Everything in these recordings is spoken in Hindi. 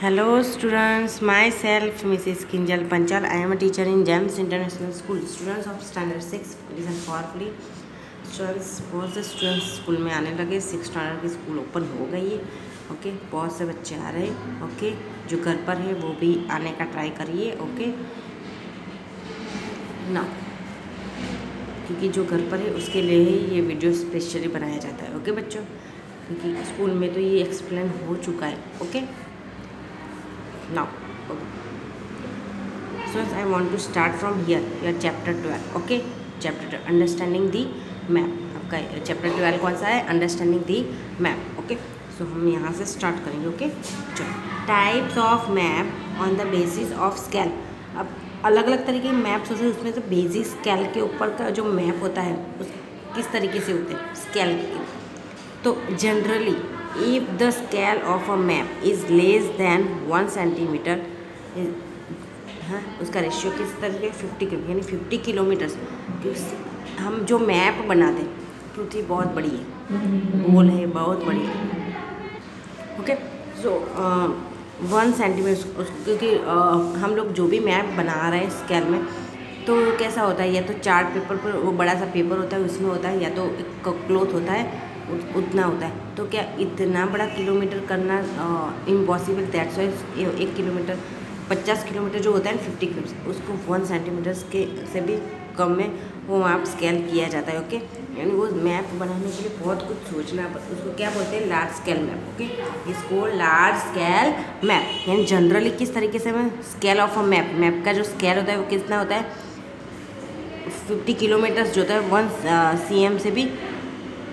Hello students, myself Mrs. Kinjal Panchal. I am a teacher in GEMS International School. Students of standard 6, listen carefully. Students, बहुत से स्टूडेंट्स स्कूल में आने लगे. 6 स्टैंडर्ड की स्कूल ओपन हो गई है. ओके, बहुत से बच्चे आ रहे हैं. ओके, जो घर पर है वो भी आने का ट्राई करिए. ओके ना, क्योंकि जो घर पर है उसके लिए ही ये वीडियो स्पेशली बनाया जाता है. ओके बच्चों, क्योंकि स्कूल में तो ये एक्सप्लेन हो चुका है. Okay now, so I want to start from here, your chapter 12. Okay, chapter 12, understanding the map. आपका chapter 12 कौन सा है? Understanding the map. Okay, so हम यहाँ से start करेंगे. Okay, चलो, types of map on the basis of scale. अब अलग अलग तरीके के मैप्स होते हैं, उसमें से बेसिक स्केल के ऊपर का जो मैप होता है उस किस तरीके से होते हैं स्केल के. तो generally if the scale of a map is less than 1 centimetre, हाँ उसका रेशियो किस तरह के 50 किलो यानी 50 किलोमीटर्स. हम जो मैप बनाते हैं, पृथ्वी बहुत बड़ी है, गोल है, बहुत बड़ी है. ओके, सो 1 सेंटीमीटर, क्योंकि हम लोग जो भी मैप बना रहे हैं स्केल में, तो कैसा होता है, या तो चार्ट पेपर पर वो बड़ा सा पेपर होता है उसमें होता है, या तो एक क्लॉथ होता है उतना होता है. तो क्या इतना बड़ा किलोमीटर करना impossible. That's why 1 kilometre 50 kilometre जो होता है 50 किलोमीटर, उसको 1 सेंटीमीटर्स के से भी कम में वो मैप स्केल किया जाता है. ओके, यानी वो मैप बनाने के लिए बहुत कुछ सोचना पड़ता है. उसको क्या बोलते हैं? Large scale map. ओके, इसको लार्ज स्केल मैप, यानी जनरली किस तरीके से मैं स्केल ऑफ अ मैप का जो स्केल होता है वो कितना होता है 50 किलोमीटर्स जो होता है 1 cm से भी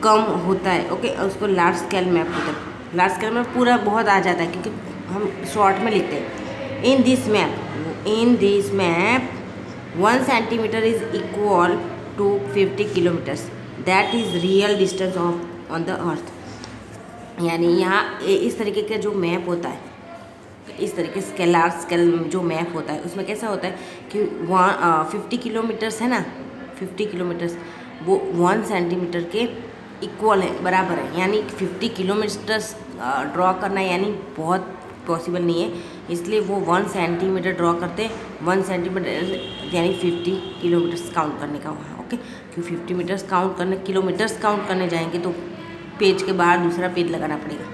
कम होता है. ओके, उसको लार्ज स्केल मैप होता है. लार्ज स्केल मैप पूरा बहुत आ जाता है क्योंकि हम शॉर्ट में लिखते हैं. In this map 1 centimetre is equal to 50 kilometres. That is real distance of on the earth. यानी यहाँ इस तरीके का जो मैप होता है, इस तरीके से लार्ज स्केल जो मैप होता है उसमें कैसा होता है कि 50 किलोमीटर्स है ना, 50 किलोमीटर्स वो 1 सेंटीमीटर के इक्वल है, बराबर है. यानी 50 किलोमीटर्स ड्रॉ करना यानी बहुत पॉसिबल नहीं है, इसलिए वो 1 सेंटीमीटर ड्रॉ करते. 1 सेंटीमीटर यानी 50 किलोमीटर्स काउंट करने का वहाँ. ओके, क्यों 50 मीटर्स काउंट करने, किलोमीटर्स काउंट करने जाएंगे तो पेज के बाहर दूसरा पेज लगाना पड़ेगा.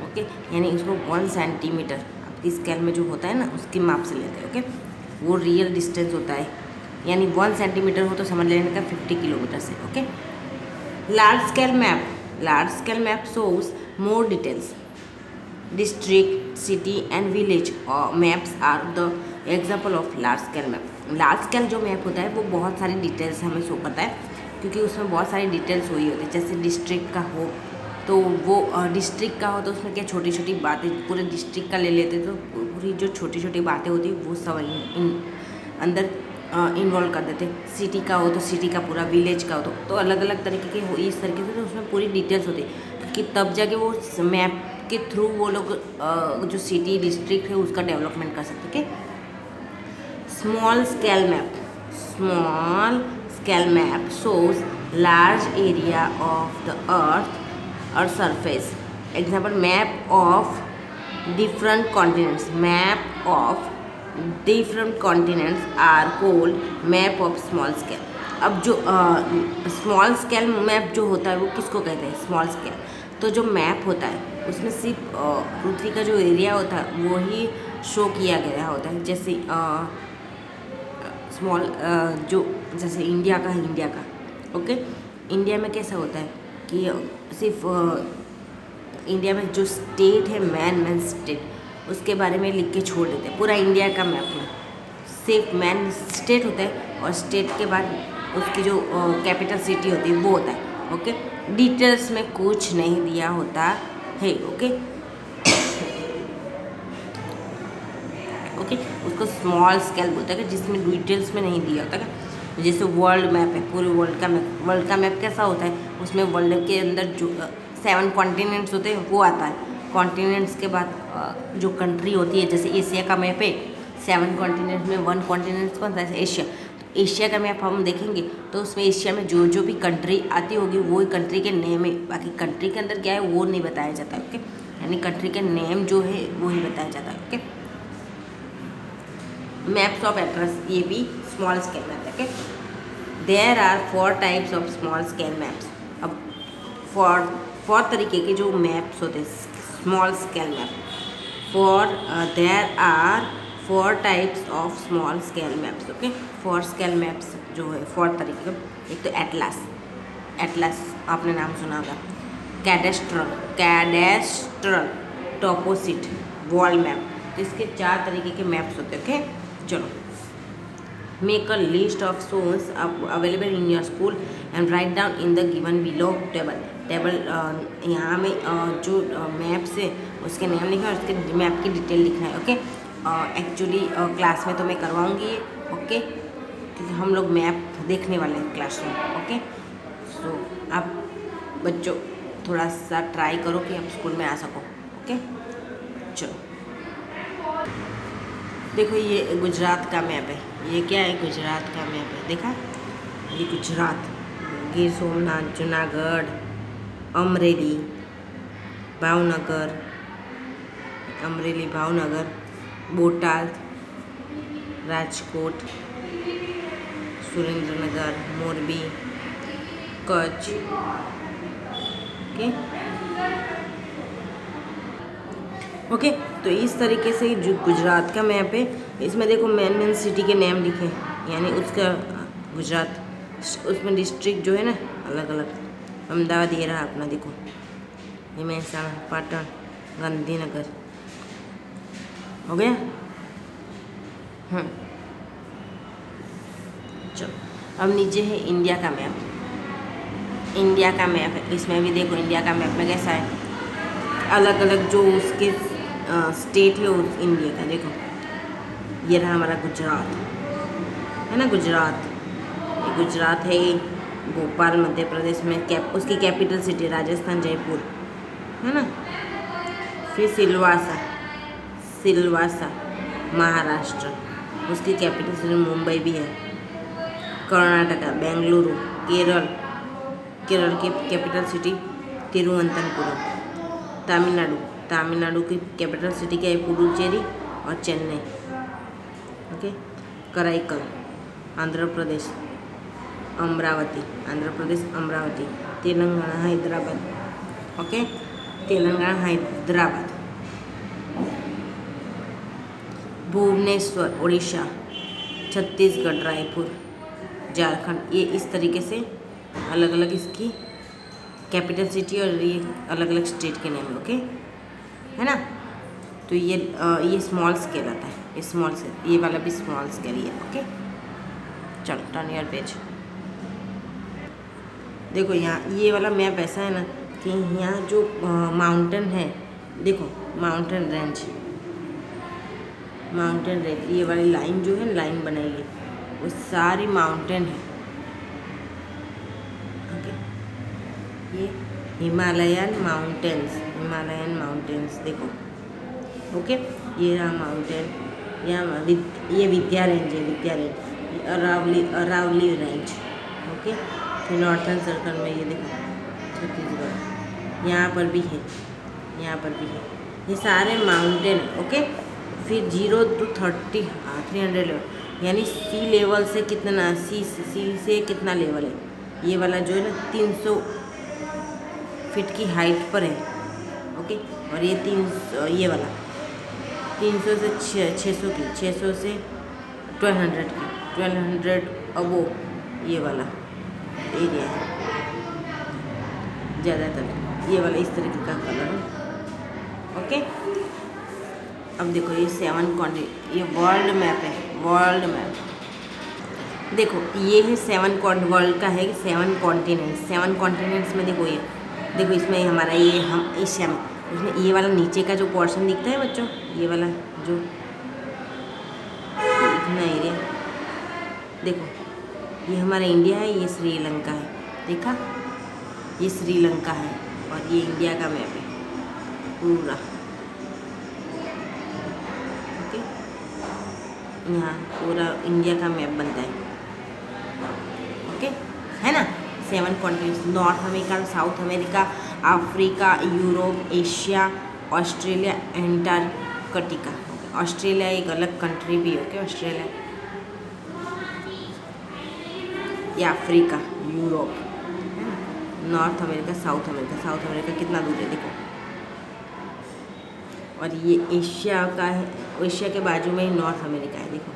ओके, यानी उसको 1 सेंटीमीटर आपकी स्केल में जो होता है ना उसके माप से लेते हैं. ओके, वो रियल डिस्टेंस होता है. यानी 1 सेंटीमीटर हो तो समझ लेने का 50 किलोमीटर से. Okay, large scale map shows more details. District, city and village maps are the example of large scale map. Large scale जो मैप होता है वो बहुत सारी डिटेल्स हमें शो करता है, क्योंकि उसमें बहुत सारी डिटेल्स हुई होती है. जैसे डिस्ट्रिक्ट का हो तो वो डिस्ट्रिक्ट का हो तो उसमें क्या छोटी छोटी बातें पूरे डिस्ट्रिक्ट का ले लेते, तो पूरी जो छोटी छोटी बातें होती है वो सब अंदर इन्वॉल्व कर देते. सिटी का हो तो सिटी का पूरा, विलेज का हो तो अलग अलग तरीके के हो. इस तरीके से तो उसमें पूरी डिटेल्स होती है कि तब जाके वो मैप के थ्रू वो लोग जो सिटी डिस्ट्रिक्ट है उसका डेवलपमेंट कर सकते. Okay, small scale map shows large area of the earth surface. Example, map of different continents. Map of different continents are called map of small scale. अब जो स्मॉल स्केल मैप जो होता है वो किसको कहते हैं? Small scale. तो जो मैप होता है उसमें सिर्फ पृथ्वी का जो एरिया होता है वो ही शो किया गया होता है. जैसे स्मॉल जो जैसे इंडिया का. ओके, इंडिया में कैसा होता है कि सिर्फ इंडिया में जो स्टेट है मेन स्टेट उसके बारे में लिख के छोड़ देते हैं. पूरा इंडिया का मैप में सिर्फ मेन स्टेट होता है और स्टेट के बाद उसकी जो कैपिटल सिटी होती है वो होता है. ओके, डिटेल्स में कुछ नहीं दिया होता है. ओके, उसको स्मॉल स्केल बोलते हैं जिसमें डिटेल्स में नहीं दिया होता है. जैसे वर्ल्ड मैप है, पूरे वर्ल्ड का मैप कैसा होता है, उसमें वर्ल्ड के अंदर जो 7 कॉन्टिनेंट्स होते हैं वो आता है. कॉन्टिनेंट्स के बाद जो कंट्री होती है, जैसे एशिया का मैप है 7 कॉन्टिनेंट्स में 1 कॉन्टिनेंट्स कौन सा है? एशिया. तो एशिया का मैप हम देखेंगे तो उसमें एशिया में जो भी कंट्री आती होगी वो ही कंट्री के नेम है. बाकी कंट्री के अंदर क्या है वो नहीं बताया जाता. ओके, यानी कंट्री के नेम जो है वो ही बताया जाता है. ओके, मैप्स ऑफ एटलस, ये भी स्मॉल स्केल मैप है। Okay, there are 4 types of small scale maps. अब 4 तरीके के जो मैप्स होते हैं small scale map. There are 4 types of small scale maps. Okay, 4 scale maps जो है 4 तरीके का। एक तो एटलस, एटलस आपने नाम सुना होगा। Cadastral, toposheet, wall map. इसके 4 तरीके के मैप्स होते हैं। ओके, चलो make a list of source available in your school and write down in the given below table. यहाँ में जो मैप्स है उसके नाम लिखना है, उसके मैप की डिटेल लिखना है। ओके, एक्चुअली क्लास में तो मैं करवाऊँगी ये। ओके, क्योंकि हम लोग मैप देखने वाले हैं क्लास में। ओके, सो आप बच्चों थोड़ा सा ट्राई करो कि आप स्कूल में आ सको। ओके, चलो देखो ये गुजरात का मैप है। ये क्या है? गुजरात का मैप है। देखा, ये गुजरात, गिर सोमनाथ, जूनागढ़, अमरेली, भावनगर, अमरेली, भावनगर, बोटाद, राजकोट, सुरेंद्रनगर, मोरबी, कच्छ। ओके, तो इस तरीके से जो गुजरात का मैप है इसमें देखो मेन सिटी के नेम लिखे, यानी उसका गुजरात, उसमें डिस्ट्रिक्ट जो है ना अलग अलग। अहमदाबाद ये रहा अपना, देखो ये महसाणा, पाटन, गांधीनगर। हो गया? चलो अब नीचे है इंडिया का मैप। इंडिया का मैप है, इसमें भी देखो इंडिया का मैप में कैसा है, अलग अलग जो उसके स्टेट है उस इंडिया का। देखो ये रहा हमारा गुजरात, है ना, गुजरात। ये गुजरात है, भोपाल मध्य प्रदेश में, उसकी कैपिटल सिटी राजस्थान जयपुर, है ना। फिर सिलवासा महाराष्ट्र, उसकी कैपिटल सिटी मुंबई भी है। कर्नाटका बेंगलुरु, केरल की कैपिटल सिटी तिरुवनंतपुरम। तमिलनाडु की कैपिटल सिटी क्या है? पुडुचेरी और चेन्नई। ओके, कराईकल आंध्र प्रदेश, अमरावती, तेलंगाना हैदराबाद। ओके, तेलंगाना हैदराबाद, भुवनेश्वर उड़ीसा, छत्तीसगढ़ रायपुर, झारखंड। ये इस तरीके से अलग अलग इसकी कैपिटल सिटी और ये अलग अलग स्टेट के नेम है। ओके, है ना। तो ये स्मॉल स्केल आता है, ये स्मॉल से, ये वाला भी स्मॉल स्केल ही है। ओके, चलो टर्न योर पेज। देखो यहाँ ये वाला मैप ऐसा है ना कि यहाँ जो माउंटेन है, देखो माउंटेन रेंज, ये वाली लाइन जो है लाइन बनाई है वो सारी माउंटेन है। ओके, ये हिमालयन माउंटेन्स देखो। ओके, ये रहा माउंटेन, यहाँ ये विद्या रेंज है, अरावली रेंज। ओके, फिर नॉर्थन सर्कल में ये देखो छत्तीसगढ़, यहाँ पर भी है, ये सारे माउंटेन है। ओके, फिर 0 to 30 300 लेवल, यानी सी लेवल से कितना, सी से कितना लेवल है। ये वाला जो है ना 300 फीट की हाइट पर है। ओके, और ये 300, ये वाला 300 से 600 की, 600 से 1200 की, 1200 अबो ये वाला एरिया है ज़्यादातर। ये वाला इस तरीके का कलर है। ओके, अब देखो ये 7 कॉन्टिनेंट, ये वर्ल्ड मैप है, वर्ल्ड मैप। देखो ये है 7 वर्ल्ड का है, 7 कॉन्टिनेंट्स में देखो देखो इसमें हमारा ये हम एशिया में, उसमें ये वाला नीचे का जो पोर्शन दिखता है बच्चों, ये वाला जो इतना एरिया देखो, ये हमारा इंडिया है, ये श्रीलंका है। देखा, ये श्रीलंका है और ये इंडिया का मैप है पूरा। ओके, यहाँ पूरा इंडिया का मैप बनता है। ओके, है ना। 7 continents, north America, south America, Africa, Europe, Asia, Australia, Antarctica. Australia एक अलग कंट्री भी है, ओके। ऑस्ट्रेलिया, या अफ्रीका, यूरोप, है ना, north America, south America. South America कितना दूर है देखो, और ये एशिया का है, एशिया के बाजू में ही नॉर्थ अमेरिका है, देखो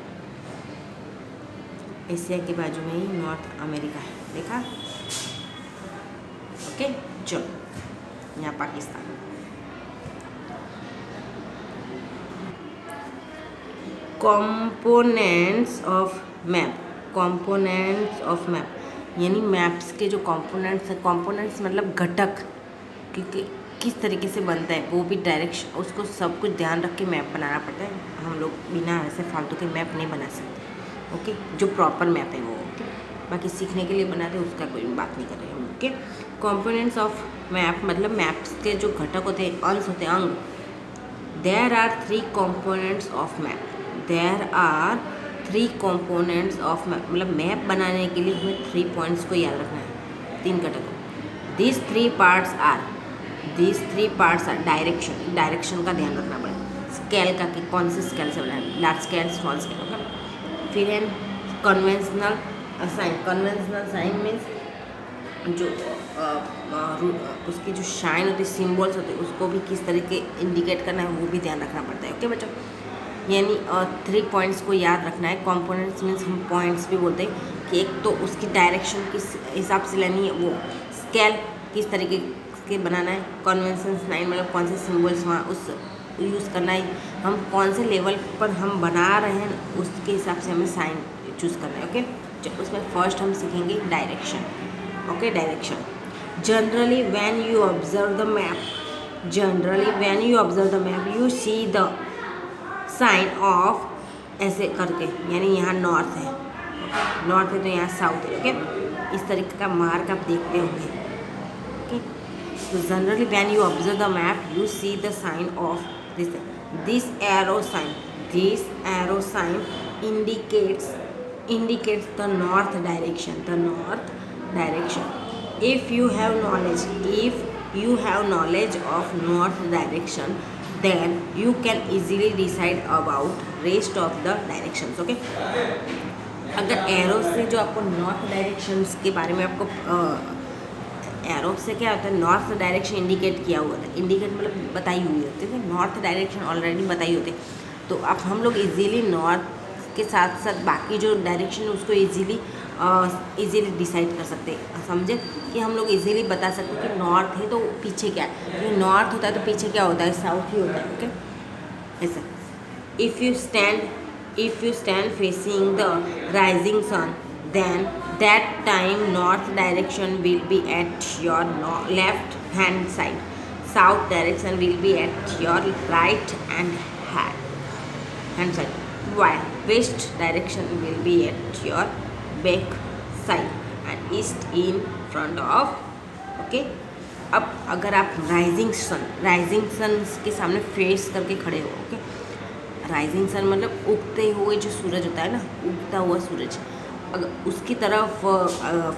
एशिया के बाजू में ही नॉर्थ अमेरिका है, देखा, ओके। चलो यहाँ Pakistan. Components of map, components of map यानी मैप्स के जो कंपोनेंट्स हैं, कंपोनेंट्स मतलब घटक, क्योंकि किस तरीके से बनता है वो भी डायरेक्शन, उसको सब कुछ ध्यान रख के मैप बनाना पड़ता है। हम लोग बिना ऐसे फालतू के मैप नहीं बना सकते, ओके। जो प्रॉपर मैप है वो, ओके। बाकी सीखने के लिए बनाते हैं, उसका कोई बात नहीं कर रहे हम, ओके। कंपोनेंट्स ऑफ मैप मतलब मैप्स के जो घटक होते हैं, अंश होते हैं, अंग। There are 3 components of map, there are 3 components of map मतलब मैप बनाने के लिए हमें 3 पॉइंट्स को याद रखना है, 3 घटकों। These 3 parts are direction, direction का ध्यान रखना पड़ेगा। स्केल का, कि कौन से स्केल से बनाए, large scale, small scale, okay. फिर है conventional sign, conventional sign means जो उसकी जो शाइन होती है, सिम्बल्स होते हैं, उसको भी किस तरीके इंडिकेट करना है वो भी ध्यान रखना पड़ता है, ओके बच्चों। यानी 3 पॉइंट्स को याद रखना है। कंपोनेंट्स मीन्स हम पॉइंट्स भी बोलते हैं कि एक तो उसकी डायरेक्शन किस हिसाब से लेनी है, वो स्केल किस तरीके के बनाना है, कन्वेंशन साइन मतलब कौन से सिम्बल्स वहाँ उस यूज़ करना है, हम कौन से लेवल पर हम बना रहे हैं उसके हिसाब से हमें साइन चूज़ करना है, ओके। उसमें फर्स्ट हम सीखेंगे direction, okay. Direction generally when you observe the map, generally when you observe the map you see the sign of, ऐसे करके, यानी यहाँ नॉर्थ है, नॉर्थ है तो यहाँ साउथ है, ओके। इस तरीके का मार्क आप देखते होंगे, ओके। तो generally when you observe the map you see the sign of this arrow sign, this arrow sign indicates the north direction, the north direction. If you have knowledge of north direction, then you can easily decide about rest of the directions, okay। अगर एरो से जो आपको नॉर्थ डायरेक्शंस के बारे में आपको एरो से क्या होता है, नॉर्थ डायरेक्शन इंडिकेट किया हुआ था, इंडिकेट मतलब बताई हुई होती है, नॉर्थ डायरेक्शन ऑलरेडी बताई होती है, तो अब हम लोग इजीली नॉर्थ के साथ साथ बाकी जो डायरेक्शन है उसको इजीली डिसाइड कर सकते हैं, समझे कि हम लोग इजीली बता सकते हैं कि नॉर्थ है तो पीछे क्या है, तो नॉर्थ होता है तो पीछे क्या होता है, साउथ ही होता है, ओके। ऐसा if you stand facing the rising sun then that time north direction will be at your left hand side, south direction will be at your right hand side, while west direction will be at your back side and east in front of, okay। अब अगर आप राइजिंग सन के सामने फेस करके खड़े हो, ओके। राइजिंग सन मतलब उगते हुए जो सूरज होता है ना, उगता हुआ सूरज, अगर उसकी तरफ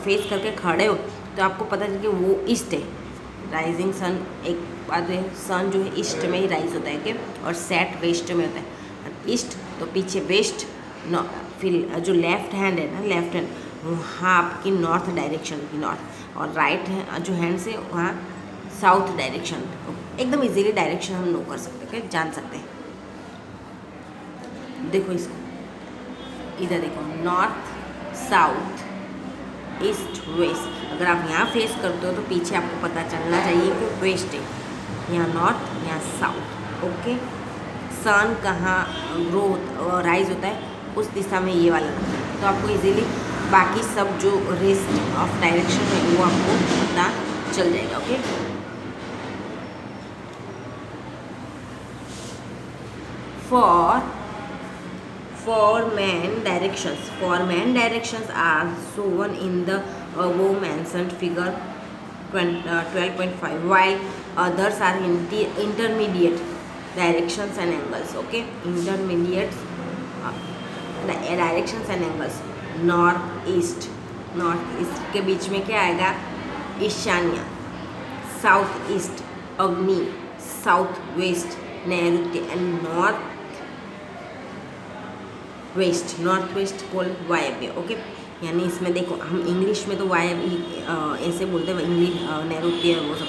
फेस करके खड़े हो तो आपको पता चले कि वो ईस्ट है। राइजिंग सन एक बात है, सन जो है ईस्ट में ही राइज होता है, कि और सेट वेस्ट में होता है, ईस्ट तो पीछे वेस्ट, फिर जो लेफ्ट हैंड है ना, लेफ्ट हैंड वहाँ आपकी नॉर्थ डायरेक्शन की नॉर्थ, और राइट जो हैंड से वहाँ साउथ डायरेक्शन, एकदम इजीली डायरेक्शन हम नो कर सकते हैं, जान सकते हैं। देखो इसको, इधर देखो, नॉर्थ साउथ ईस्ट वेस्ट, अगर आप यहाँ फेस करते हो तो पीछे आपको पता चलना चाहिए कि वेस्ट है, यहाँ नॉर्थ, यहाँ साउथ, ओके। सन कहाँ ग्रो राइज होता है उस दिशा में ये वाला रखना है, तो आपको इजीली बाकी सब जो रेस्ट ऑफ डायरेक्शन है वो आपको पता चल जाएगा, okay. For main directions are shown in the above mentioned figure 12.5, while others are intermediate directions and angles, okay। Intermediate directions and angles, north east के बीच में क्या आएगा, ईशान्य, साउथ ईस्ट अग्नि, साउथ वेस्ट नैऋत्य, and north west, north west pole वायव्य। ओके, यानी इसमें देखो हम इंग्लिश में तो वायव्य ऐसे बोलते हैं, इंग्लिश नैऋत्य वो सब,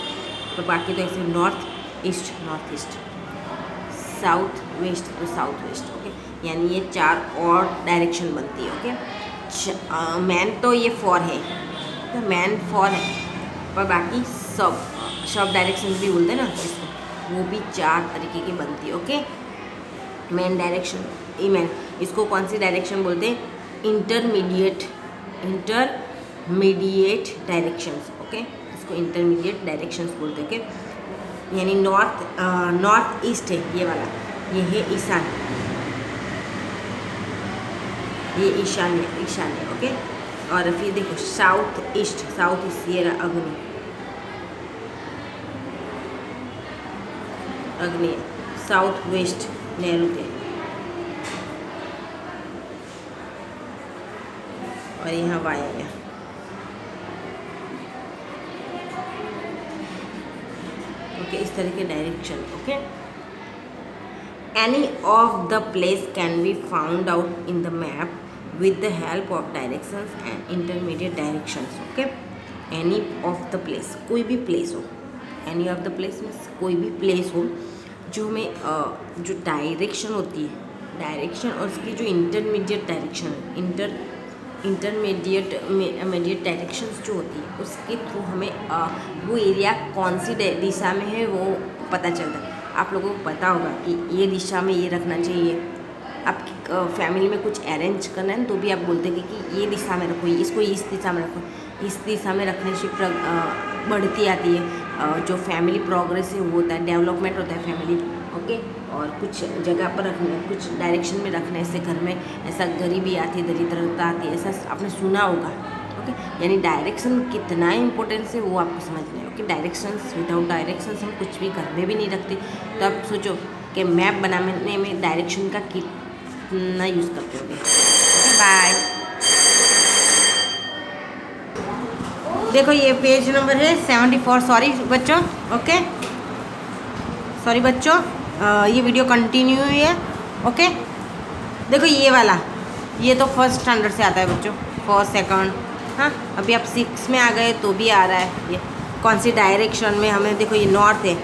तो बाकी तो ऐसे नॉर्थ ईस्ट, साउथ वेस्ट तो साउथ वेस्ट। ओके, यानी ये 4 और डायरेक्शन बनती है। ओके, मैन तो ये 4 है, तो मैन 4 है, पर बाकी सब डायरेक्शन भी बोलते हैं ना इसको, वो भी 4 तरीके की बनती है। ओके, मैन डायरेक्शन, मैन इसको कौन सी डायरेक्शन बोलते हैं? Intermediate directions. ओके, इसको इंटरमीडिएट डायरेक्शंस बोलते हैं। ओके, यानी नॉर्थ ईस्ट है ये वाला, ये है ईशान, ये ईशान्य। ओके, और फिर देखो साउथ ईस्ट ये रहा अग्नि, साउथ वेस्ट नैऋत्य, और यहाँ वायव्य। ओके, इस तरह के direction. Okay, any of the place can be found out in the map with the help of directions and intermediate directions. Okay, any of the place, कोई भी प्लेस हो, any of the place means कोई भी प्लेस हो जो में जो डायरेक्शन होती है, डायरेक्शन और उसकी जो इंटरमीडिएट डायरेक्शन है, इंटरमीडिएट डायरेक्शंस जो होती है उसके थ्रू हमें वो एरिया कौन सी दिशा में है वो पता चलता है। आप लोगों को पता होगा कि ये दिशा में ये रखना चाहिए, आपकी फैमिली में कुछ अरेंज करना है तो भी आप बोलते हैं कि ये दिशा में रखो, इसको इस दिशा में रखो, इस दिशा में रखने से बढ़ती आती है, जो फैमिली प्रोग्रेस है वो होता है, डेवलपमेंट होता है फैमिली। ओके, और कुछ जगह पर रखने, कुछ डायरेक्शन में रखने से घर में ऐसा गरीबी आती है, दरिद्रता आती है, ऐसा आपने सुना होगा। ओके, यानी डायरेक्शन कितना इम्पोर्टेंस है वो आपको समझना है। ओके, डायरेक्शंस, विदाउट डायरेक्शंस हम कुछ भी घर में भी नहीं रखते। तो आप सोचो कि मैप बनाने में डायरेक्शन का कितना यूज़ करते होगे। Okay, bye. देखो ये पेज नंबर है 74, सॉरी बच्चों। ओके, सॉरी बच्चों, ये वीडियो कंटिन्यू हुई है। ओके, देखो ये वाला, ये तो फर्स्ट स्टैंडर्ड से आता है बच्चों, फर्स्ट सेकंड, हाँ अभी आप 6 में आ गए तो भी आ रहा है। ये कौन सी डायरेक्शन में हमें, देखो ये नॉर्थ है,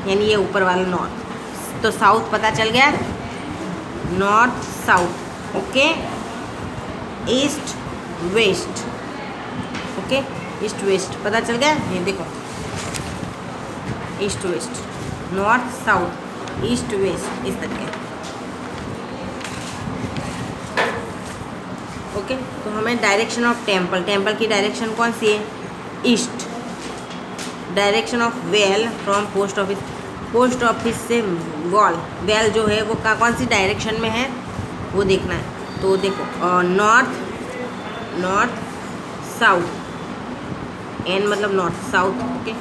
यानी ये ऊपर वाला नॉर्थ, तो साउथ पता चल गया, north south. Okay, east west, okay east west पता चल गया। ये देखो east west, north south, east west, इस तरह के। ओके, तो हमें डायरेक्शन ऑफ टेम्पल, टेम्पल की डायरेक्शन कौन सी है? East. Direction of well from post office, post office से वॉल, वेल जो है वो कौन सी डायरेक्शन में है वो देखना है। तो देखो नॉर्थ, नॉर्थ साउथ, एन मतलब north south, okay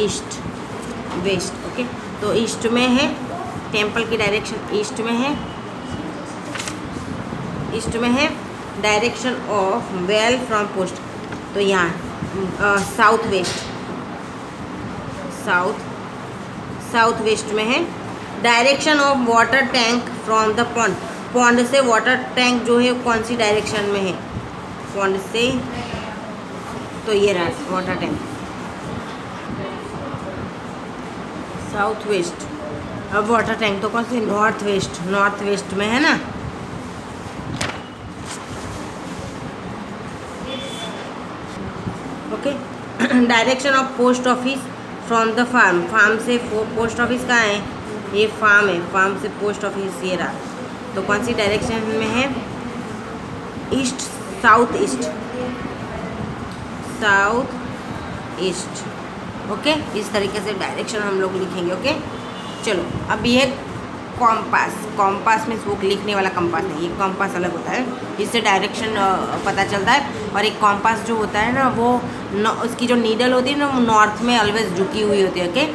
east west. Okay, तो ईस्ट में है टेम्पल की डायरेक्शन, ईस्ट में है, ईस्ट में है direction of well from post, तो यहाँ साउथ वेस्ट, साउथ वेस्ट में है direction of water tank from the pond, pond से वाटर टैंक जो है कौन सी डायरेक्शन में है? पॉन्ड से, तो ये रहा वाटर टैंक साउथ वेस्ट। अब वाटर टैंक तो कौन सी? नॉर्थ वेस्ट, नॉर्थ वेस्ट में है ना। Okay, direction of post office from the farm, farm से पोस्ट ऑफिस कहाँ है? ये फार्म है, फार्म से पोस्ट ऑफिस ये रहा, तो कौन सी डायरेक्शन में है? East, south east, south east. Okay, इस तरीके से डायरेक्शन हम लोग लिखेंगे। ओके, चलो अब ये कॉम्पास, कॉम्पास में वो लिखने वाला कंपास नहीं, ये कॉम्पास अलग होता है, इससे डायरेक्शन पता चलता है। और एक कॉम्पास जो होता है ना वो उसकी जो नीडल होती है ना वो नॉर्थ में ऑलवेज झुकी हुई होती है। ओके,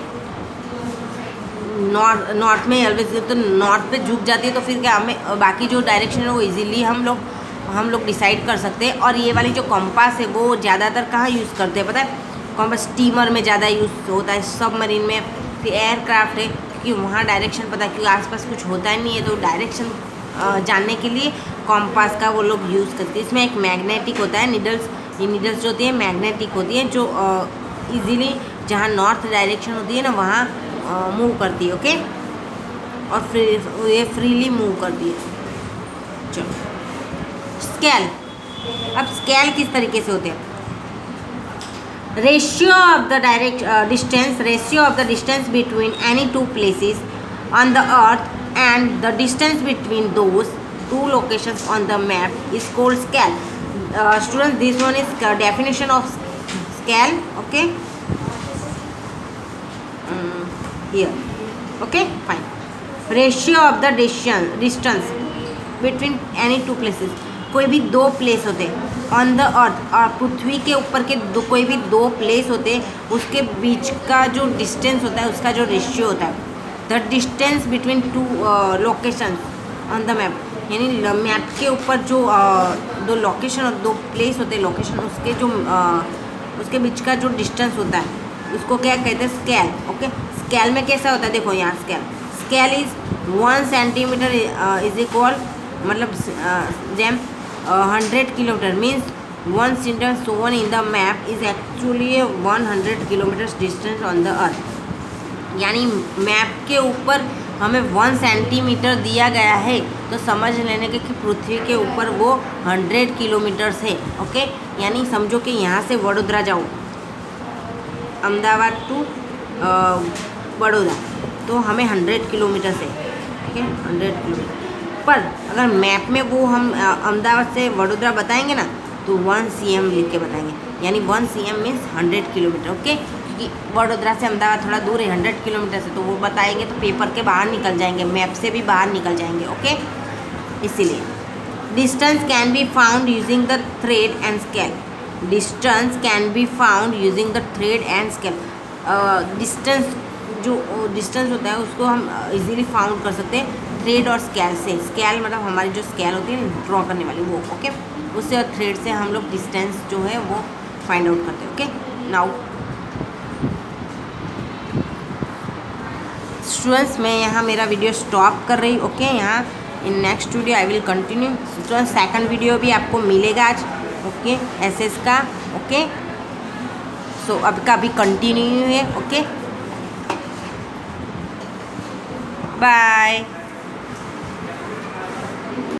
नॉर्थ में ऑलवेज, तो नॉर्थ पे झुक जाती है तो फिर क्या हमें बाकी जो डायरेक्शन है वो इजीली हम लोग डिसाइड कर सकते हैं। और ये वाली जो कॉम्पास है वो ज़्यादातर कहाँ यूज़ करते हैं पता है? कॉम्पास स्टीमर में ज़्यादा यूज़ होता है, सबमरीन में, फिर एयरक्राफ्ट है, क्योंकि वहाँ डायरेक्शन पता है, क्योंकि आसपास कुछ होता ही नहीं है तो डायरेक्शन जानने के लिए कॉम्पास का वो लोग यूज़ करते हैं। इसमें एक मैग्नेटिक होता है नीडल्स, ये नीडल्स जो होती है मैग्नेटिक होती है, जो इजीली जहाँ नॉर्थ डायरेक्शन होती है ना वहाँ मूव करती है। ओके, और ये फ्रीली मूव करती है। चलो स्केल, अब स्केल किस तरीके से होते हैं? Ratio of the ratio of the distance between any two places on the earth and the distance between those two locations on the map is called scale. Students, this one is definition of scale. Okay, here. Okay, fine. Ratio of the distance between any two places, कोई भी दो प्लेस होते ऑन द अर्थ, और पृथ्वी के ऊपर के कोई भी दो प्लेस होते, उसके बीच का जो डिस्टेंस होता है उसका जो रेशियो होता है, the distance between two location on the map, यानी मैप के ऊपर जो दो लोकेशन और दो प्लेस होते हैं लोकेशन, उसके जो उसके बीच का जो डिस्टेंस होता है उसको क्या कहते हैं? स्केल। ओके, स्केल में कैसा होता है? देखो यहाँ scale is 1 centimetre is equal, मतलब जैम 100 kilometre means 1 centimetre shown in the map is actually 100 kilometre distance on the earth. यानी मैप के ऊपर हमें 1 सेंटीमीटर दिया गया है, तो समझ लेने के कि पृथ्वी के ऊपर वो 100 किलोमीटर्स है। ओके, यानी समझो कि यहाँ से वडोदरा जाऊँ, अहमदाबाद टू बड़ौदा, तो हमें 100 किलोमीटर है। ठीक है, 100 किलोमीटर, पर अगर मैप में वो हम अहमदाबाद से वडोदरा बताएंगे ना, तो 1 cm लिख के बताएंगे, यानी 1 cm मीन्स 100 किलोमीटर। ओके, क्योंकि वडोदरा से अहमदाबाद थोड़ा दूर है, 100 किलोमीटर से, तो वो बताएंगे तो पेपर के बाहर निकल जाएंगे, मैप से भी बाहर निकल जाएंगे। ओके, इसीलिए distance can be found using the thread and scale. Distance can be found using the thread and scale. Distance, जो डिस्टेंस होता है उसको हम इजीली फाउंड कर सकते हैं थ्रेड और स्केल से। स्केल मतलब हमारी जो स्केल होती है ड्रॉ करने वाली वो। ओके, उससे और थ्रेड से हम लोग डिस्टेंस जो है वो फाइंड आउट करते हैं। ओके, नाउ स्टूडेंट्स, मैं यहाँ मेरा वीडियो स्टॉप कर रही। ओके, यहाँ in next video I will continue. Students, second video भी आपको मिलेगा आज। ओके, एसएस का। ओके, सो अब का भी कंटिन्यू है। Okay, bye.